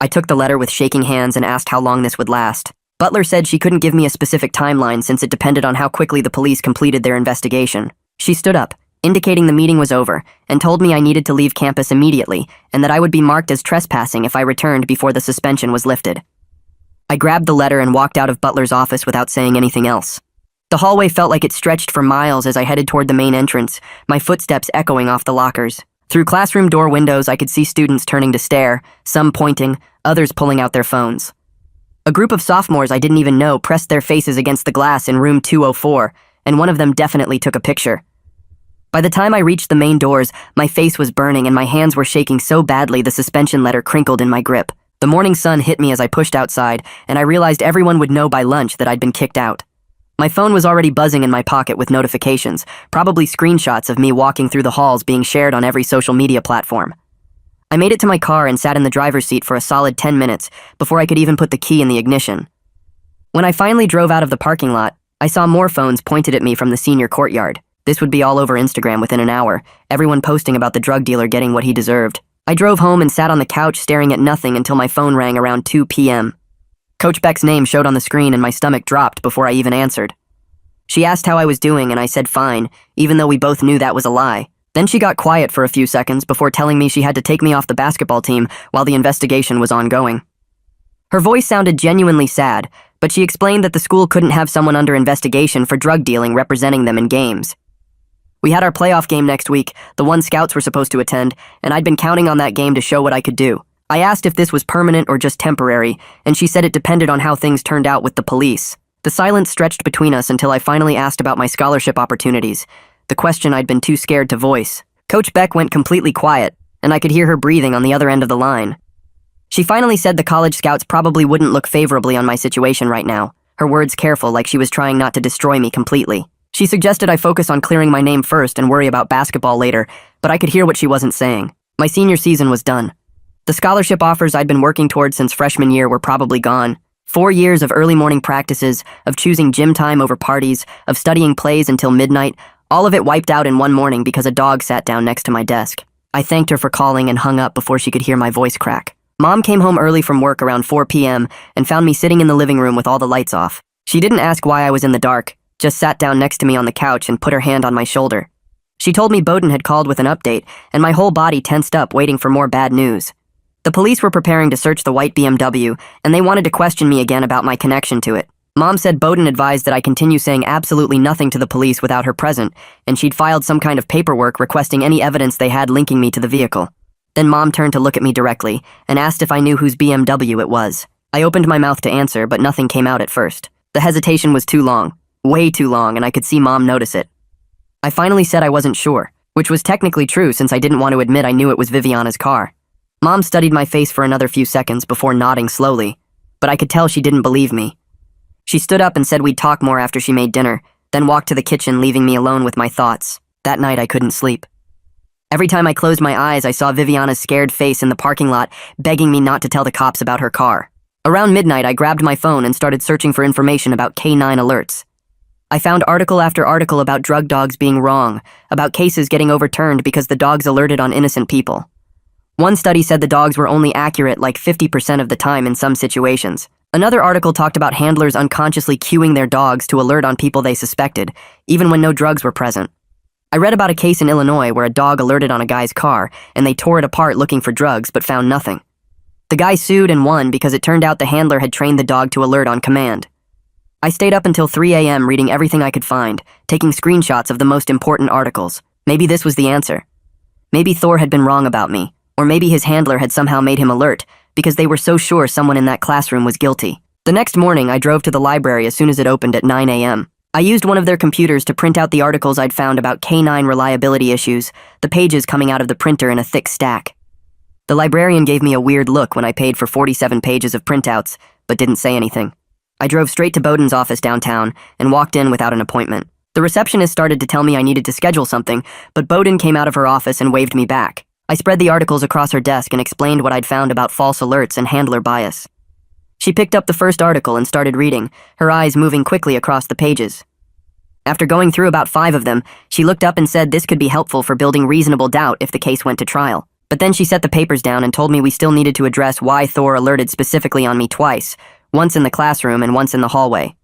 I took the letter with shaking hands and asked how long this would last. Butler said she couldn't give me a specific timeline since it depended on how quickly the police completed their investigation. She stood up, indicating the meeting was over, and told me I needed to leave campus immediately and that I would be marked as trespassing if I returned before the suspension was lifted. I grabbed the letter and walked out of Butler's office without saying anything else. The hallway felt like it stretched for miles as I headed toward the main entrance, my footsteps echoing off the lockers. Through classroom door windows, I could see students turning to stare, some pointing, others pulling out their phones. A group of sophomores I didn't even know pressed their faces against the glass in room 204, and one of them definitely took a picture. By the time I reached the main doors, my face was burning and my hands were shaking so badly the suspension letter crinkled in my grip. The morning sun hit me as I pushed outside, and I realized everyone would know by lunch that I'd been kicked out. My phone was already buzzing in my pocket with notifications, probably screenshots of me walking through the halls being shared on every social media platform. I made it to my car and sat in the driver's seat for a solid 10 minutes before I could even put the key in the ignition. When I finally drove out of the parking lot, I saw more phones pointed at me from the senior courtyard. This would be all over Instagram within an hour, everyone posting about the drug dealer getting what he deserved. I drove home and sat on the couch staring at nothing until my phone rang around 2 p.m. Coach Beck's name showed on the screen and my stomach dropped before I even answered. She asked how I was doing and I said fine, even though we both knew that was a lie. Then she got quiet for a few seconds before telling me she had to take me off the basketball team while the investigation was ongoing. Her voice sounded genuinely sad, but she explained that the school couldn't have someone under investigation for drug dealing representing them in games. We had our playoff game next week, the one scouts were supposed to attend, and I'd been counting on that game to show what I could do. I asked if this was permanent or just temporary, and she said it depended on how things turned out with the police. The silence stretched between us until I finally asked about my scholarship opportunities, the question I'd been too scared to voice. Coach Beck went completely quiet, and I could hear her breathing on the other end of the line. She finally said the college scouts probably wouldn't look favorably on my situation right now, her words careful like she was trying not to destroy me completely. She suggested I focus on clearing my name first and worry about basketball later, but I could hear what she wasn't saying. My senior season was done. The scholarship offers I'd been working toward since freshman year were probably gone. 4 years of early morning practices, of choosing gym time over parties, of studying plays until midnight, all of it wiped out in one morning because a dog sat down next to my desk. I thanked her for calling and hung up before she could hear my voice crack. Mom came home early from work around 4 p.m. and found me sitting in the living room with all the lights off. She didn't ask why I was in the dark, just sat down next to me on the couch and put her hand on my shoulder. She told me Bowden had called with an update, and my whole body tensed up waiting for more bad news. The police were preparing to search the white BMW, and they wanted to question me again about my connection to it. Mom said Bowden advised that I continue saying absolutely nothing to the police without her present, and she'd filed some kind of paperwork requesting any evidence they had linking me to the vehicle. Then Mom turned to look at me directly and asked if I knew whose BMW it was. I opened my mouth to answer, but nothing came out at first. The hesitation was too long. Way too long, and I could see Mom notice it. I finally said I wasn't sure, which was technically true since I didn't want to admit I knew it was Viviana's car. Mom studied my face for another few seconds before nodding slowly, but I could tell she didn't believe me. She stood up and said we'd talk more after she made dinner, then walked to the kitchen, leaving me alone with my thoughts. That night I couldn't sleep. Every time I closed my eyes, I saw Viviana's scared face in the parking lot, begging me not to tell the cops about her car. Around midnight, I grabbed my phone and started searching for information about K9 alerts. I found article after article about drug dogs being wrong, about cases getting overturned because the dogs alerted on innocent people. One study said the dogs were only accurate like 50% of the time in some situations. Another article talked about handlers unconsciously cueing their dogs to alert on people they suspected, even when no drugs were present. I read about a case in Illinois where a dog alerted on a guy's car, and they tore it apart looking for drugs but found nothing. The guy sued and won because it turned out the handler had trained the dog to alert on command. I stayed up until 3 a.m. reading everything I could find, taking screenshots of the most important articles. Maybe this was the answer. Maybe Thor had been wrong about me, or maybe his handler had somehow made him alert because they were so sure someone in that classroom was guilty. The next morning, I drove to the library as soon as it opened at 9 a.m. I used one of their computers to print out the articles I'd found about K9 reliability issues, the pages coming out of the printer in a thick stack. The librarian gave me a weird look when I paid for 47 pages of printouts, but didn't say anything. I drove straight to Bowden's office downtown and walked in without an appointment. The receptionist started to tell me I needed to schedule something, but Bowden came out of her office and waved me back. I spread the articles across her desk and explained what I'd found about false alerts and handler bias. She picked up the first article and started reading, her eyes moving quickly across the pages. After going through about 5 of them, she looked up and said this could be helpful for building reasonable doubt if the case went to trial. But then she set the papers down and told me we still needed to address why Thor alerted specifically on me twice, once in the classroom and once in the hallway.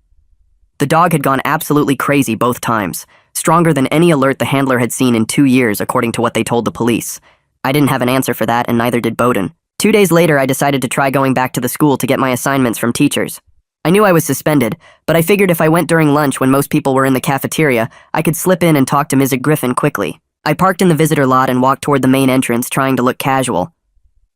The dog had gone absolutely crazy both times, stronger than any alert the handler had seen in 2 years, according to what they told the police. I didn't have an answer for that, and neither did Bowden. 2 days later, I decided to try going back to the school to get my assignments from teachers. I knew I was suspended, but I figured if I went during lunch when most people were in the cafeteria, I could slip in and talk to Ms. Griffin quickly. I parked in the visitor lot and walked toward the main entrance, trying to look casual.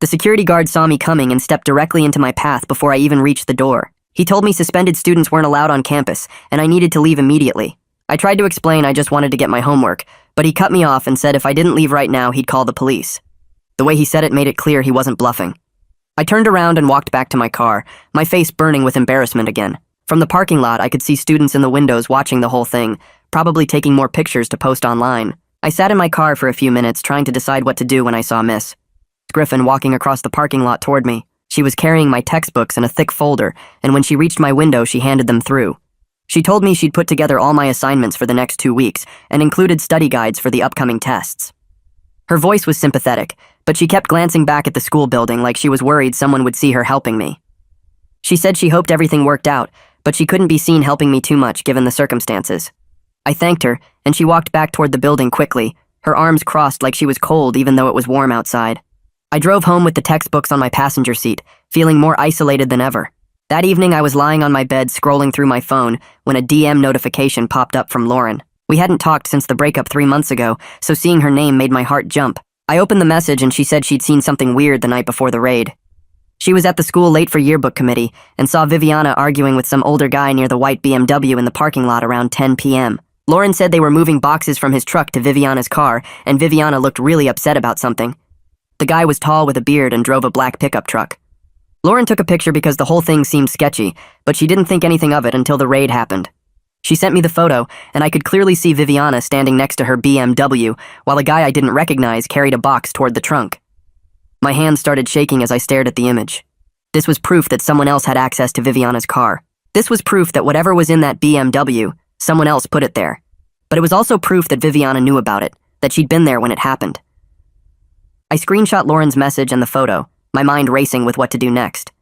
The security guard saw me coming and stepped directly into my path before I even reached the door. He told me suspended students weren't allowed on campus, and I needed to leave immediately. I tried to explain I just wanted to get my homework, but he cut me off and said if I didn't leave right now, he'd call the police. The way he said it made it clear he wasn't bluffing. I turned around and walked back to my car, my face burning with embarrassment again. From the parking lot, I could see students in the windows watching the whole thing, probably taking more pictures to post online. I sat in my car for a few minutes trying to decide what to do when I saw Miss Griffin walking across the parking lot toward me. She was carrying my textbooks in a thick folder, and when she reached my window, she handed them through. She told me she'd put together all my assignments for the next 2 weeks and included study guides for the upcoming tests. Her voice was sympathetic, but she kept glancing back at the school building like she was worried someone would see her helping me. She said she hoped everything worked out, but she couldn't be seen helping me too much given the circumstances. I thanked her, and she walked back toward the building quickly, her arms crossed like she was cold even though it was warm outside. I drove home with the textbooks on my passenger seat, feeling more isolated than ever. That evening I was lying on my bed scrolling through my phone when a DM notification popped up from Lauren. We hadn't talked since the breakup 3 months ago, so seeing her name made my heart jump. I opened the message and she said she'd seen something weird the night before the raid. She was at the school late for yearbook committee and saw Viviana arguing with some older guy near the white BMW in the parking lot around 10 p.m. Lauren said they were moving boxes from his truck to Viviana's car, and Viviana looked really upset about something. The guy was tall with a beard and drove a black pickup truck. Lauren took a picture because the whole thing seemed sketchy, but she didn't think anything of it until the raid happened. She sent me the photo, and I could clearly see Viviana standing next to her BMW, while a guy I didn't recognize carried a box toward the trunk. My hands started shaking as I stared at the image. This was proof that someone else had access to Viviana's car. This was proof that whatever was in that BMW, someone else put it there. But it was also proof that Viviana knew about it, that she'd been there when it happened. I screenshot Lauren's message and the photo, my mind racing with what to do next.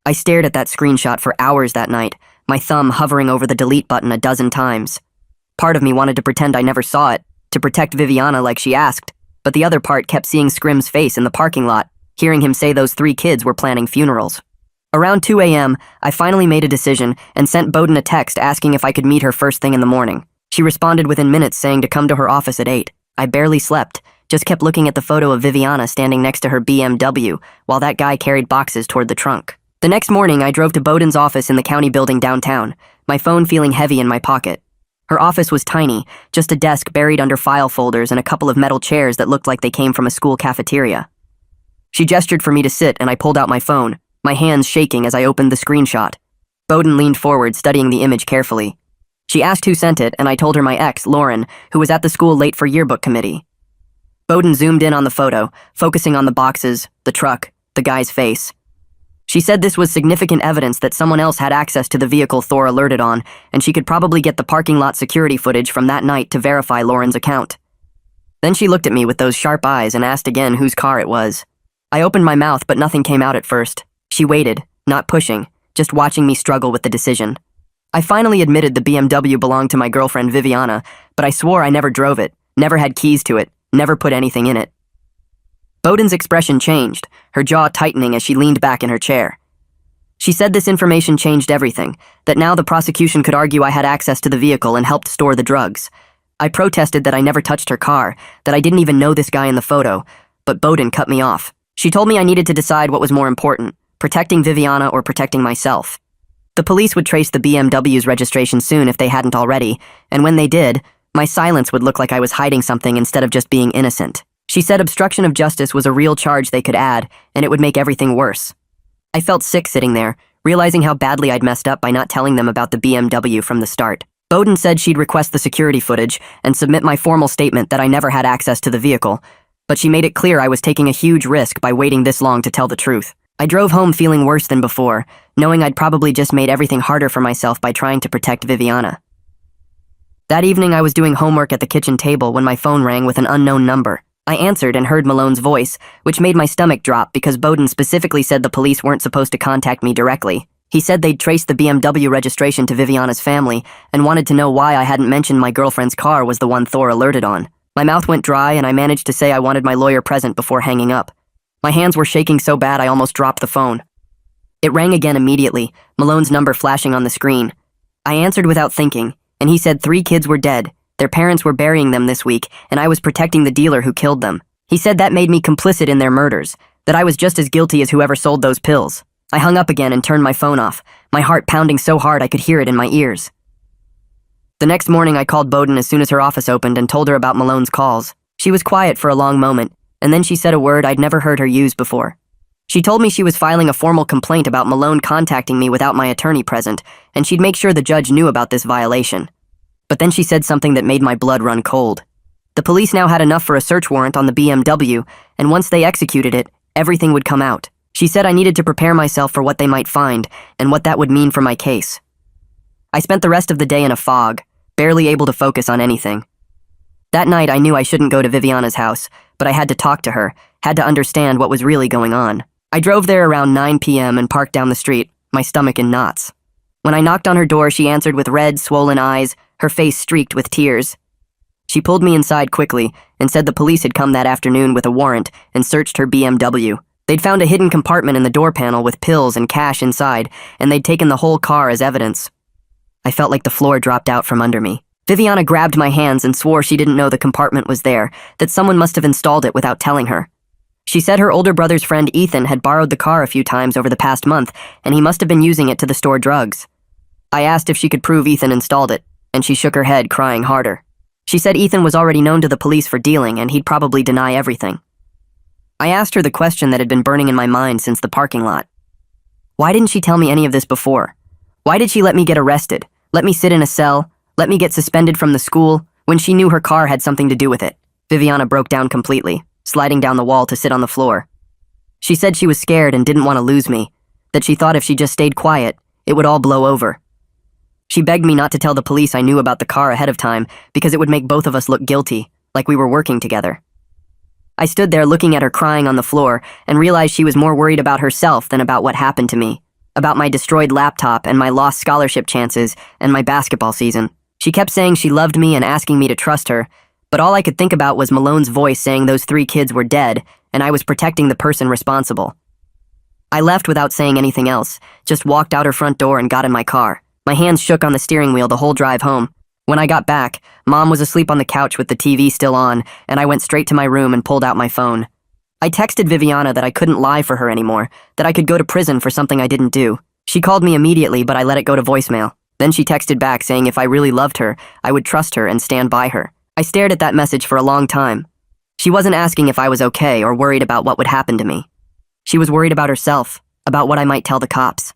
I stared at that screenshot for hours that night, my thumb hovering over the delete button a dozen times. Part of me wanted to pretend I never saw it, to protect Viviana like she asked, but the other part kept seeing Scrim's face in the parking lot, hearing him say those 3 kids were planning funerals. Around 2 a.m., I finally made a decision and sent Bowden a text asking if I could meet her first thing in the morning. She responded within minutes saying to come to her office at 8. I barely slept, just kept looking at the photo of Viviana standing next to her BMW while that guy carried boxes toward the trunk. The next morning, I drove to Bowden's office in the county building downtown, my phone feeling heavy in my pocket. Her office was tiny, just a desk buried under file folders and a couple of metal chairs that looked like they came from a school cafeteria. She gestured for me to sit and I pulled out my phone, my hands shaking as I opened the screenshot. Bowden leaned forward, studying the image carefully. She asked who sent it, and I told her my ex, Lauren, who was at the school late for yearbook committee. Bowden zoomed in on the photo, focusing on the boxes, the truck, the guy's face. She said this was significant evidence that someone else had access to the vehicle Thor alerted on, and she could probably get the parking lot security footage from that night to verify Lauren's account. Then she looked at me with those sharp eyes and asked again whose car it was. I opened my mouth, but nothing came out at first. She waited, not pushing, just watching me struggle with the decision. I finally admitted the BMW belonged to my girlfriend Viviana, but I swore I never drove it, never had keys to it, never put anything in it. Bowden's expression changed, her jaw tightening as she leaned back in her chair. She said this information changed everything, that now the prosecution could argue I had access to the vehicle and helped store the drugs. I protested that I never touched her car, that I didn't even know this guy in the photo, but Bowden cut me off. She told me I needed to decide what was more important, protecting Viviana or protecting myself. The police would trace the BMW's registration soon if they hadn't already, and when they did, my silence would look like I was hiding something instead of just being innocent. She said obstruction of justice was a real charge they could add, and it would make everything worse. I felt sick sitting there, realizing how badly I'd messed up by not telling them about the BMW from the start. Bowden said she'd request the security footage and submit my formal statement that I never had access to the vehicle, but she made it clear I was taking a huge risk by waiting this long to tell the truth. I drove home feeling worse than before, knowing I'd probably just made everything harder for myself by trying to protect Viviana. That evening I was doing homework at the kitchen table when my phone rang with an unknown number. I answered and heard Malone's voice, which made my stomach drop because Bowden specifically said the police weren't supposed to contact me directly. He said they'd traced the BMW registration to Viviana's family and wanted to know why I hadn't mentioned my girlfriend's car was the one Thor alerted on. My mouth went dry and I managed to say I wanted my lawyer present before hanging up. My hands were shaking so bad I almost dropped the phone. It rang again immediately, Malone's number flashing on the screen. I answered without thinking, and he said 3 kids were dead. Their parents were burying them this week, and I was protecting the dealer who killed them. He said that made me complicit in their murders, that I was just as guilty as whoever sold those pills. I hung up again and turned my phone off, my heart pounding so hard I could hear it in my ears. The next morning I called Bowden as soon as her office opened and told her about Malone's calls. She was quiet for a long moment, and then she said a word I'd never heard her use before. She told me she was filing a formal complaint about Malone contacting me without my attorney present, and she'd make sure the judge knew about this violation. But then she said something that made my blood run cold. The police now had enough for a search warrant on the BMW, and once they executed it, everything would come out. She said I needed to prepare myself for what they might find, and what that would mean for my case. I spent the rest of the day in a fog, barely able to focus on anything. That night I knew I shouldn't go to Viviana's house, but I had to talk to her, had to understand what was really going on. I drove there around 9 p.m. and parked down the street, my stomach in knots. When I knocked on her door, she answered with red, swollen eyes, her face streaked with tears. She pulled me inside quickly and said the police had come that afternoon with a warrant and searched her BMW. They'd found a hidden compartment in the door panel with pills and cash inside, and they'd taken the whole car as evidence. I felt like the floor dropped out from under me. Viviana grabbed my hands and swore she didn't know the compartment was there, that someone must have installed it without telling her. She said her older brother's friend Ethan had borrowed the car a few times over the past month, and he must have been using it to store drugs. I asked if she could prove Ethan installed it, and she shook her head, crying harder. She said Ethan was already known to the police for dealing, and he'd probably deny everything. I asked her the question that had been burning in my mind since the parking lot. Why didn't she tell me any of this before? Why did she let me get arrested, let me sit in a cell, let me get suspended from the school, when she knew her car had something to do with it? Viviana broke down completely, sliding down the wall to sit on the floor. She said she was scared and didn't want to lose me, that she thought if she just stayed quiet, it would all blow over. She begged me not to tell the police I knew about the car ahead of time because it would make both of us look guilty, like we were working together. I stood there looking at her crying on the floor and realized she was more worried about herself than about what happened to me, about my destroyed laptop and my lost scholarship chances and my basketball season. She kept saying she loved me and asking me to trust her, but all I could think about was Malone's voice saying those 3 kids were dead and I was protecting the person responsible. I left without saying anything else, just walked out her front door and got in my car. My hands shook on the steering wheel the whole drive home. When I got back, Mom was asleep on the couch with the TV still on, and I went straight to my room and pulled out my phone. I texted Viviana that I couldn't lie for her anymore, that I could go to prison for something I didn't do. She called me immediately, but I let it go to voicemail. Then she texted back saying if I really loved her, I would trust her and stand by her. I stared at that message for a long time. She wasn't asking if I was okay or worried about what would happen to me. She was worried about herself, about what I might tell the cops.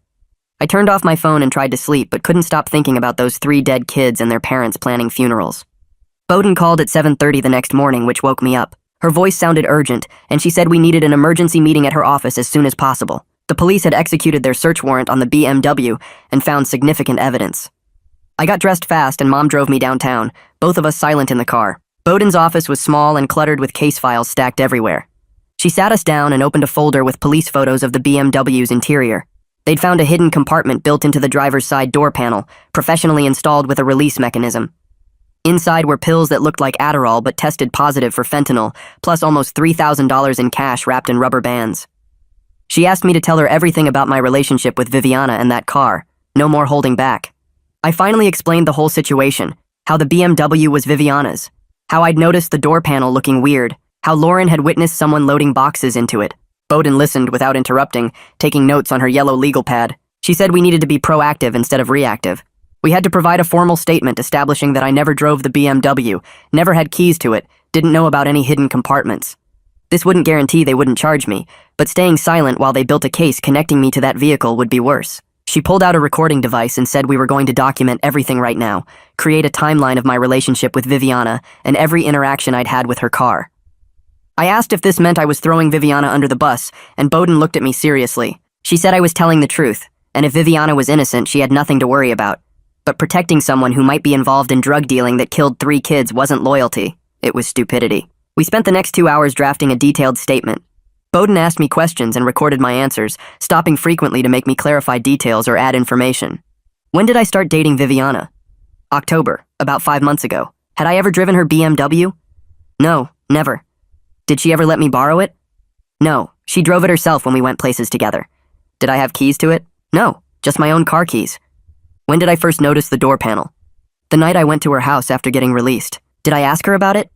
I turned off my phone and tried to sleep, but couldn't stop thinking about those 3 dead kids and their parents planning funerals. Bowden called at 7:30 the next morning, which woke me up. Her voice sounded urgent, and she said we needed an emergency meeting at her office as soon as possible. The police had executed their search warrant on the BMW and found significant evidence. I got dressed fast and Mom drove me downtown, both of us silent in the car. Bowden's office was small and cluttered with case files stacked everywhere. She sat us down and opened a folder with police photos of the BMW's interior. They'd found a hidden compartment built into the driver's side door panel, professionally installed with a release mechanism. Inside were pills that looked like Adderall but tested positive for fentanyl, plus almost $3,000 in cash wrapped in rubber bands. She asked me to tell her everything about my relationship with Viviana and that car, no more holding back. I finally explained the whole situation, how the BMW was Viviana's, how I'd noticed the door panel looking weird, how Lauren had witnessed someone loading boxes into it. Bowden listened without interrupting, taking notes on her yellow legal pad. She said we needed to be proactive instead of reactive. We had to provide a formal statement establishing that I never drove the BMW, never had keys to it, didn't know about any hidden compartments. This wouldn't guarantee they wouldn't charge me, but staying silent while they built a case connecting me to that vehicle would be worse. She pulled out a recording device and said we were going to document everything right now, create a timeline of my relationship with Viviana and every interaction I'd had with her car. I asked if this meant I was throwing Viviana under the bus, and Bowden looked at me seriously. She said I was telling the truth, and if Viviana was innocent, she had nothing to worry about. But protecting someone who might be involved in drug dealing that killed 3 kids wasn't loyalty. It was stupidity. We spent the next 2 hours drafting a detailed statement. Bowden asked me questions and recorded my answers, stopping frequently to make me clarify details or add information. When did I start dating Viviana? October, about 5 months ago. Had I ever driven her BMW? No, never. Did she ever let me borrow it? No, she drove it herself when we went places together. Did I have keys to it? No, just my own car keys. When did I first notice the door panel? The night I went to her house after getting released. Did I ask her about it?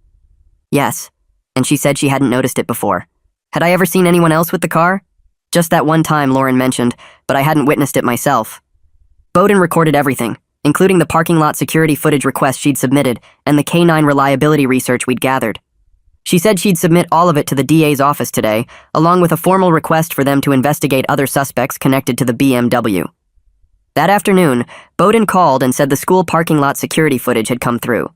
Yes, and she said she hadn't noticed it before. Had I ever seen anyone else with the car? Just that one time Lauren mentioned, but I hadn't witnessed it myself. Bowden recorded everything, including the parking lot security footage request she'd submitted and the K9 reliability research we'd gathered. She said she'd submit all of it to the DA's office today, along with a formal request for them to investigate other suspects connected to the BMW. That afternoon, Bowden called and said the school parking lot security footage had come through.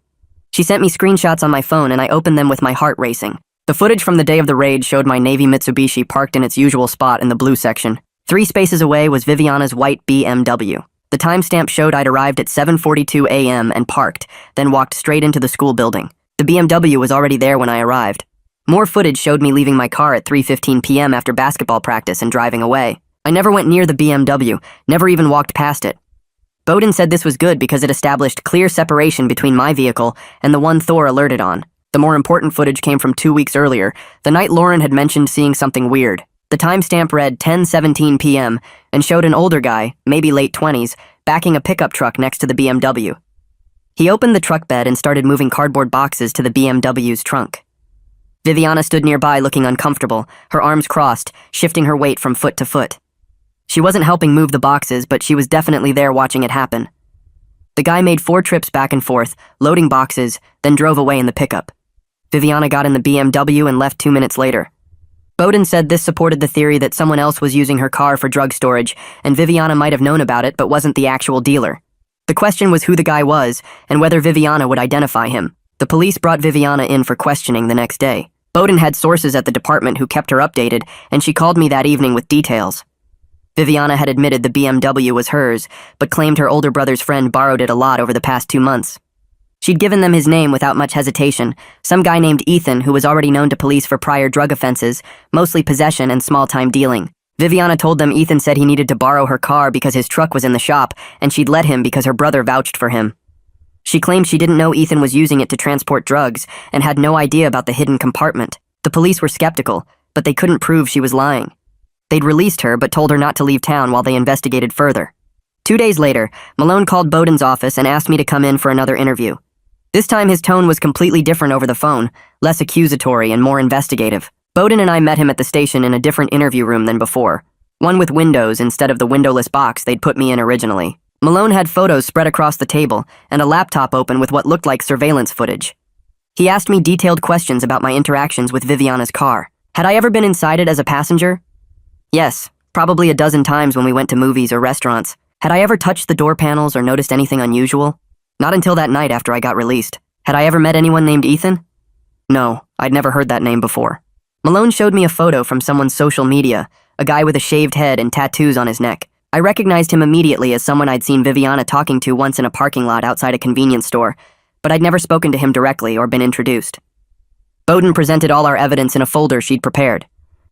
She sent me screenshots on my phone and I opened them with my heart racing. The footage from the day of the raid showed my navy Mitsubishi parked in its usual spot in the blue section. 3 spaces away was Viviana's white BMW. The timestamp showed I'd arrived at 7:42 a.m. and parked, then walked straight into the school building. The BMW was already there when I arrived. More footage showed me leaving my car at 3:15 p.m. after basketball practice and driving away. I never went near the BMW, never even walked past it. Bowden said this was good because it established clear separation between my vehicle and the one Thor alerted on. The more important footage came from 2 weeks earlier, the night Lauren had mentioned seeing something weird. The timestamp read 10:17 p.m. and showed an older guy, maybe late 20s, backing a pickup truck next to the BMW. He opened the truck bed and started moving cardboard boxes to the BMW's trunk. Viviana stood nearby looking uncomfortable, her arms crossed, shifting her weight from foot to foot. She wasn't helping move the boxes, but she was definitely there watching it happen. The guy made 4 trips back and forth, loading boxes, then drove away in the pickup. Viviana got in the BMW and left 2 minutes later. Bowden said this supported the theory that someone else was using her car for drug storage, and Viviana might have known about it but wasn't the actual dealer. The question was who the guy was, and whether Viviana would identify him. The police brought Viviana in for questioning the next day. Bowden had sources at the department who kept her updated, and she called me that evening with details. Viviana had admitted the BMW was hers, but claimed her older brother's friend borrowed it a lot over the past 2 months. She'd given them his name without much hesitation, some guy named Ethan who was already known to police for prior drug offenses, mostly possession and small-time dealing. Viviana told them Ethan said he needed to borrow her car because his truck was in the shop, and she'd let him because her brother vouched for him. She claimed she didn't know Ethan was using it to transport drugs and had no idea about the hidden compartment. The police were skeptical, but they couldn't prove she was lying. They'd released her but told her not to leave town while they investigated further. 2 days later, Malone called Bowden's office and asked me to come in for another interview. This time his tone was completely different over the phone, less accusatory and more investigative. Bowden and I met him at the station in a different interview room than before, one with windows instead of the windowless box they'd put me in originally. Malone had photos spread across the table and a laptop open with what looked like surveillance footage. He asked me detailed questions about my interactions with Viviana's car. Had I ever been inside it as a passenger? Yes, probably a dozen times when we went to movies or restaurants. Had I ever touched the door panels or noticed anything unusual? Not until that night after I got released. Had I ever met anyone named Ethan? No, I'd never heard that name before. Malone showed me a photo from someone's social media, a guy with a shaved head and tattoos on his neck. I recognized him immediately as someone I'd seen Viviana talking to once in a parking lot outside a convenience store, but I'd never spoken to him directly or been introduced. Bowden presented all our evidence in a folder she'd prepared.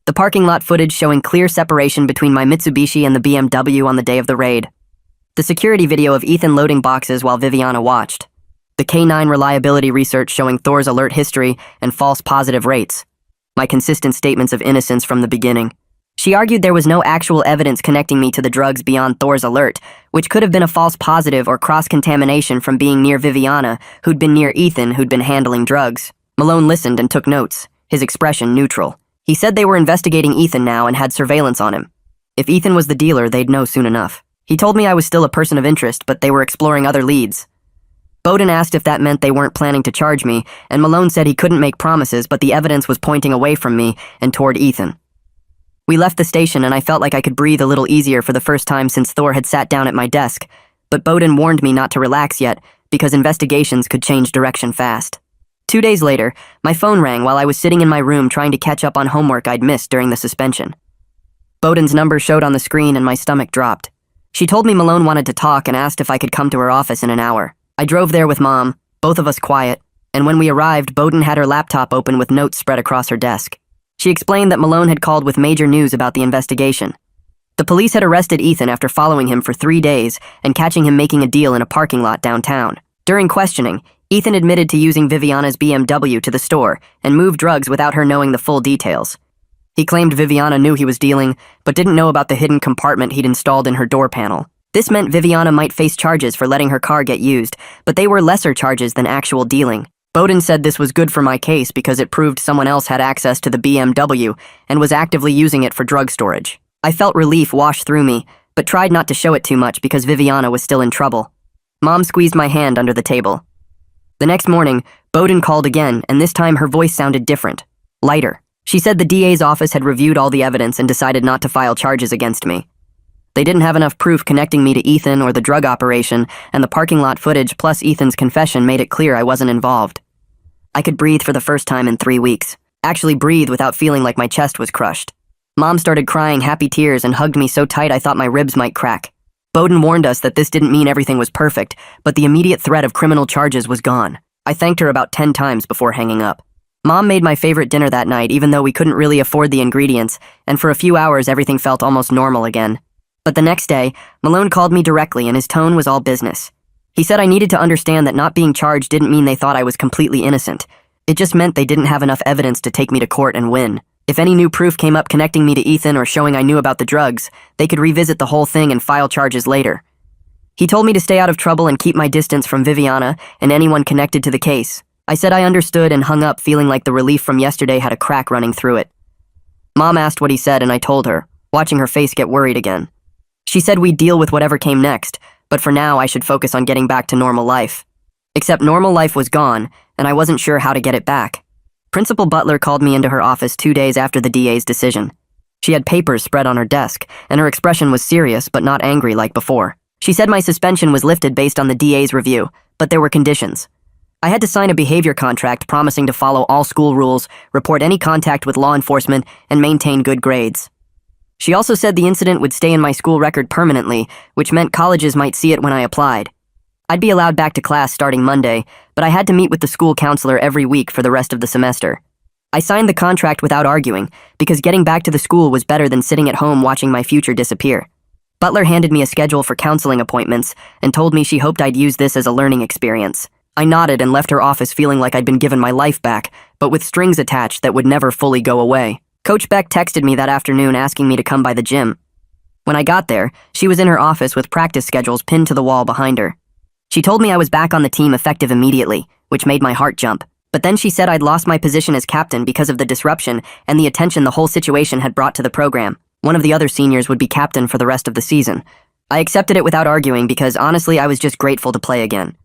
The parking lot footage showing clear separation between my Mitsubishi and the BMW on the day of the raid. The security video of Ethan loading boxes while Viviana watched. The K9 reliability research showing Thor's alert history and false positive rates. My consistent statements of innocence from the beginning. She argued there was no actual evidence connecting me to the drugs beyond Thor's alert, which could have been a false positive or cross-contamination from being near Viviana, who'd been near Ethan, who'd been handling drugs. Malone listened and took notes, his expression neutral. He said they were investigating Ethan now and had surveillance on him. If Ethan was the dealer, they'd know soon enough. He told me I was still a person of interest, but they were exploring other leads. Bowden asked if that meant they weren't planning to charge me, and Malone said he couldn't make promises, but the evidence was pointing away from me and toward Ethan. We left the station and I felt like I could breathe a little easier for the first time since Thor had sat down at my desk, but Bowden warned me not to relax yet because investigations could change direction fast. 2 days later, my phone rang while I was sitting in my room trying to catch up on homework I'd missed during the suspension. Bowden's number showed on the screen and my stomach dropped. She told me Malone wanted to talk and asked if I could come to her office in an hour. I drove there with Mom, both of us quiet, and when we arrived, Bowden had her laptop open with notes spread across her desk. She explained that Malone had called with major news about the investigation. The police had arrested Ethan after following him for 3 days and catching him making a deal in a parking lot downtown. During questioning, Ethan admitted to using Viviana's BMW to the store and moved drugs without her knowing the full details. He claimed Viviana knew he was dealing, but didn't know about the hidden compartment he'd installed in her door panel. This meant Viviana might face charges for letting her car get used, but they were lesser charges than actual dealing. Bowden said this was good for my case because it proved someone else had access to the BMW and was actively using it for drug storage. I felt relief wash through me, but tried not to show it too much because Viviana was still in trouble. Mom squeezed my hand under the table. The next morning, Bowden called again, and this time her voice sounded different, lighter. She said the DA's office had reviewed all the evidence and decided not to file charges against me. They didn't have enough proof connecting me to Ethan or the drug operation, and the parking lot footage plus Ethan's confession made it clear I wasn't involved. I could breathe for the first time in 3 weeks. Actually breathe without feeling like my chest was crushed. Mom started crying happy tears and hugged me so tight I thought my ribs might crack. Bowden warned us that this didn't mean everything was perfect, but the immediate threat of criminal charges was gone. I thanked her about 10 times before hanging up. Mom made my favorite dinner that night even though we couldn't really afford the ingredients, and for a few hours everything felt almost normal again. But the next day, Malone called me directly and his tone was all business. He said I needed to understand that not being charged didn't mean they thought I was completely innocent. It just meant they didn't have enough evidence to take me to court and win. If any new proof came up connecting me to Ethan or showing I knew about the drugs, they could revisit the whole thing and file charges later. He told me to stay out of trouble and keep my distance from Viviana and anyone connected to the case. I said I understood and hung up, feeling like the relief from yesterday had a crack running through it. Mom asked what he said and I told her, watching her face get worried again. She said we'd deal with whatever came next, but for now I should focus on getting back to normal life. Except normal life was gone, and I wasn't sure how to get it back. Principal Butler called me into her office 2 days after the DA's decision. She had papers spread on her desk, and her expression was serious but not angry like before. She said my suspension was lifted based on the DA's review, but there were conditions. I had to sign a behavior contract promising to follow all school rules, report any contact with law enforcement, and maintain good grades. She also said the incident would stay in my school record permanently, which meant colleges might see it when I applied. I'd be allowed back to class starting Monday, but I had to meet with the school counselor every week for the rest of the semester. I signed the contract without arguing, because getting back to the school was better than sitting at home watching my future disappear. Butler handed me a schedule for counseling appointments and told me she hoped I'd use this as a learning experience. I nodded and left her office feeling like I'd been given my life back, but with strings attached that would never fully go away. Coach Beck texted me that afternoon asking me to come by the gym. When I got there, she was in her office with practice schedules pinned to the wall behind her. She told me I was back on the team effective immediately, which made my heart jump. But then she said I'd lost my position as captain because of the disruption and the attention the whole situation had brought to the program. One of the other seniors would be captain for the rest of the season. I accepted it without arguing because honestly I was just grateful to play again.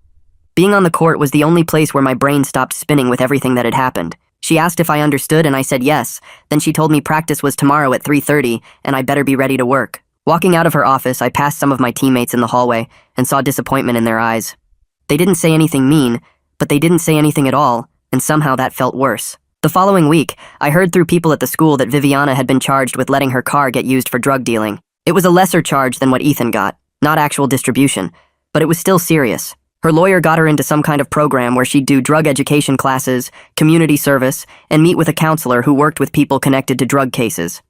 Being on the court was the only place where my brain stopped spinning with everything that had happened. She asked if I understood and I said yes. Then she told me practice was tomorrow at 3:30 and I better be ready to work. Walking out of her office, I passed some of my teammates in the hallway and saw disappointment in their eyes. They didn't say anything mean, but they didn't say anything at all, and somehow that felt worse. The following week, I heard through people at the school that Viviana had been charged with letting her car get used for drug dealing. It was a lesser charge than what Ethan got, not actual distribution, but it was still serious. Her lawyer got her into some kind of program where she'd do drug education classes, community service, and meet with a counselor who worked with people connected to drug cases.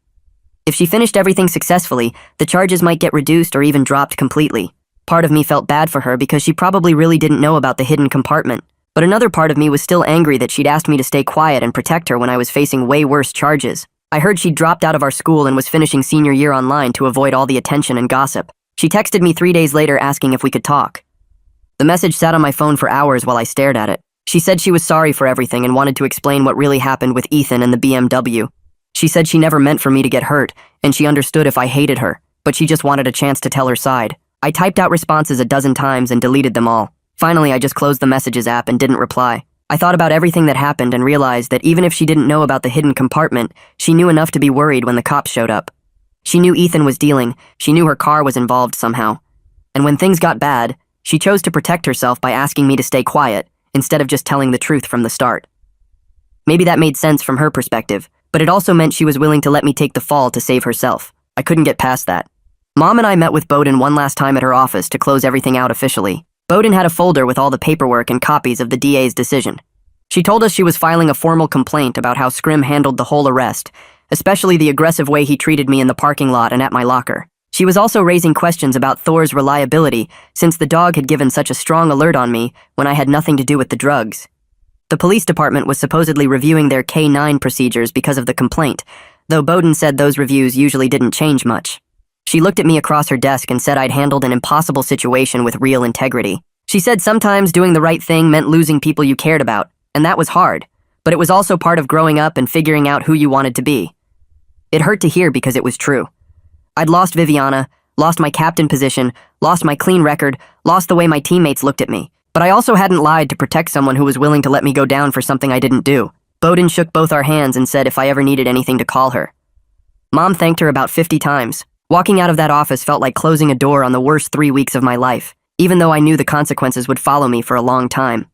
If she finished everything successfully, the charges might get reduced or even dropped completely. Part of me felt bad for her because she probably really didn't know about the hidden compartment. But another part of me was still angry that she'd asked me to stay quiet and protect her when I was facing way worse charges. I heard she'd dropped out of our school and was finishing senior year online to avoid all the attention and gossip. She texted me 3 days later asking if we could talk. The message sat on my phone for hours while I stared at it. She said she was sorry for everything and wanted to explain what really happened with Ethan and the BMW. She said she never meant for me to get hurt, and she understood if I hated her, but she just wanted a chance to tell her side. I typed out responses a dozen times and deleted them all. Finally, I just closed the messages app and didn't reply. I thought about everything that happened and realized that even if she didn't know about the hidden compartment, she knew enough to be worried when the cops showed up. She knew Ethan was dealing, she knew her car was involved somehow. And when things got bad, she chose to protect herself by asking me to stay quiet, instead of just telling the truth from the start. Maybe that made sense from her perspective, but it also meant she was willing to let me take the fall to save herself. I couldn't get past that. Mom and I met with Bowden one last time at her office to close everything out officially. Bowden had a folder with all the paperwork and copies of the DA's decision. She told us she was filing a formal complaint about how Scrim handled the whole arrest, especially the aggressive way he treated me in the parking lot and at my locker. She was also raising questions about Thor's reliability, since the dog had given such a strong alert on me when I had nothing to do with the drugs. The police department was supposedly reviewing their K-9 procedures because of the complaint, though Bowden said those reviews usually didn't change much. She looked at me across her desk and said I'd handled an impossible situation with real integrity. She said sometimes doing the right thing meant losing people you cared about, and that was hard, but it was also part of growing up and figuring out who you wanted to be. It hurt to hear because it was true. I'd lost Viviana, lost my captain position, lost my clean record, lost the way my teammates looked at me. But I also hadn't lied to protect someone who was willing to let me go down for something I didn't do. Bowden shook both our hands and said if I ever needed anything to call her. Mom thanked her about 50 times. Walking out of that office felt like closing a door on the worst 3 weeks of my life, even though I knew the consequences would follow me for a long time.